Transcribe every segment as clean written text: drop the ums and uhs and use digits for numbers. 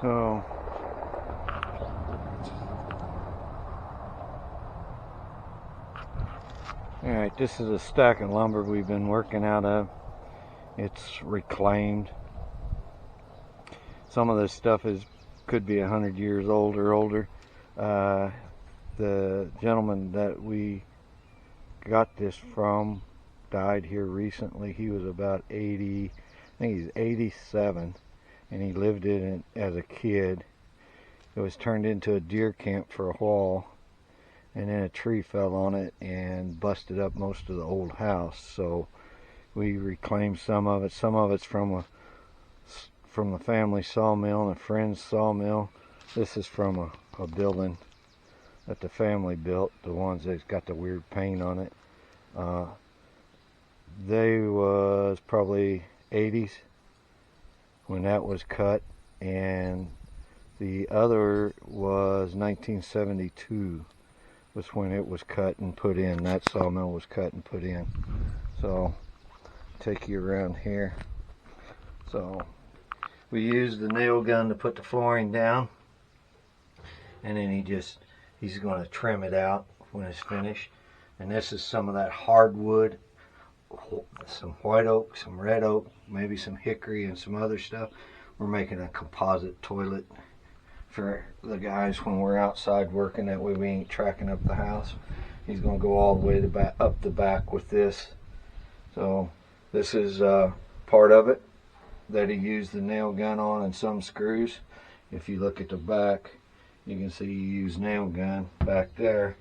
So alright, this is a stack of lumber we've been working out of. It's reclaimed. Some of this stuff could be 100 years old or older. The gentleman that we got this from died here recently. He was about 80, I think he's 87, and he lived in it as a kid. It was turned into a deer camp for a while, and then a tree fell on it and busted up most of the old house. So we reclaimed some of it. Some of it's from the family sawmill and a friend's sawmill. This is from a building that the family built, the ones that's got the weird paint on it. They was probably 80s when that was cut, and the other was 1972 was when it was cut and put in. That sawmill was cut and put in. So take you around here. So we used the nail gun to put the flooring down, and then he's going to trim it out when it's finished. And this is some of that hardwood, some white oak, some red oak, maybe some hickory and some other stuff. We're making a composite toilet for the guys when we're outside working. That way we ain't tracking up the house. He's going to go all the way up the back with this. So this is part of it that he used the nail gun on, and some screws. If you look at the back, you can see he used nail gun back there.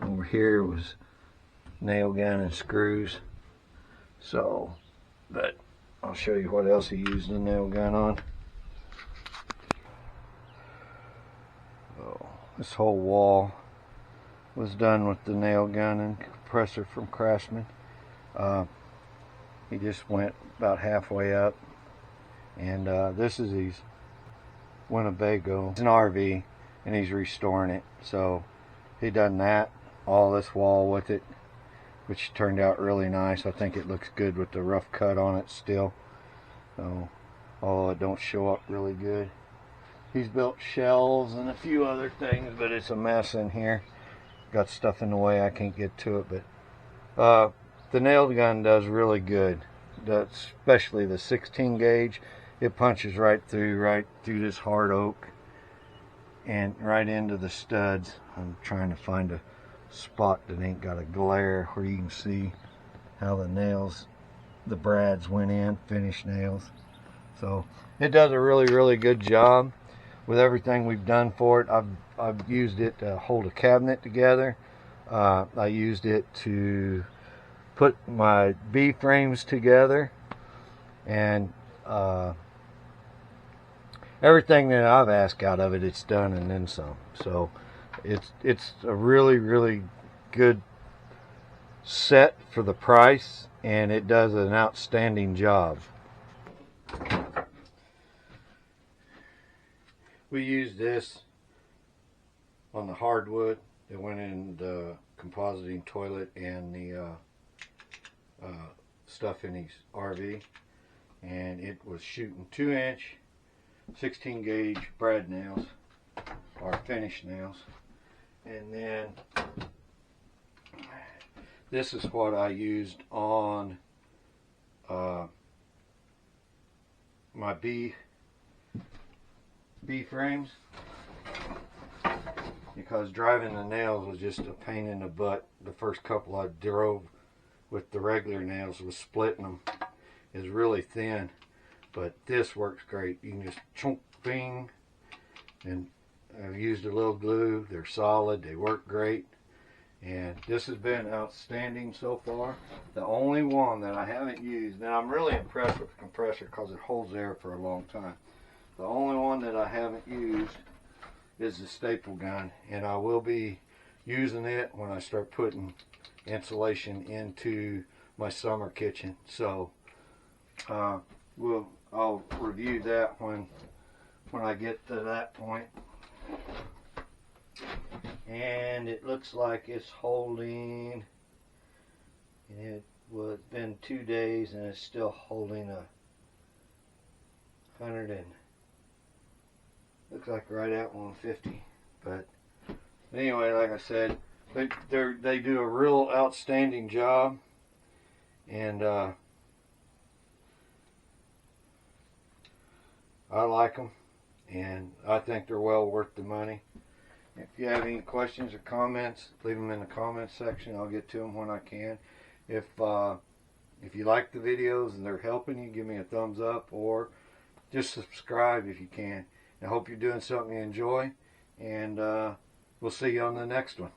Over here was nail gun and screws. So, but I'll show you what else he used the nail gun on. So this whole wall was done with the nail gun and compressor from Craftsman. He just went about halfway up, and this is his Winnebago. It's an RV, and he's restoring it. So he done that, all this wall with it, which turned out really nice. I think it looks good with the rough cut on it still. So, although it don't show up really good. He's built shelves and a few other things, but it's a mess in here. Got stuff in the way, I can't get to it. But the nail gun does really good. Especially the 16 gauge. It punches right through this hard oak and right into the studs. I'm trying to find a spot that ain't got a glare where you can see how the nails, the brads went in, finished nails. So it does a really good job with everything we've done for it. I've used it to hold a cabinet together. I used it to put my B frames together, and everything that I've asked out of it, it's done and then some. So it's a really good set for the price, and it does an outstanding job. We used this on the hardwood that went in the compositing toilet and the stuff in his RV, and it was shooting 2-inch 16 gauge brad nails, or finish nails. And then this is what I used on my B frames, because driving the nails was just a pain in the butt. The first couple I drove with the regular nails was splitting them. It's really thin, but this works great. You can just chunk, bing, and I've used a little glue. They're solid, they work great, and this has been outstanding so far. The only one that I haven't used, and I'm really impressed with the compressor because it holds air for a long time. The only one that I haven't used is the staple gun, and I will be using it when I start putting insulation into my summer kitchen. So I'll review that when I get to that point. And it looks like it's holding, it was been 2 days and it's still holding 100 Looks like right at 150. But anyway, like I said, they do a real outstanding job, and I like them, and I think they're well worth the money. If you have any questions or comments, leave them in the comments section. I'll get to them when I can. If you like the videos and they're helping you, give me a thumbs up, or just subscribe if you can. I hope you're doing something you enjoy, and we'll see you on the next one.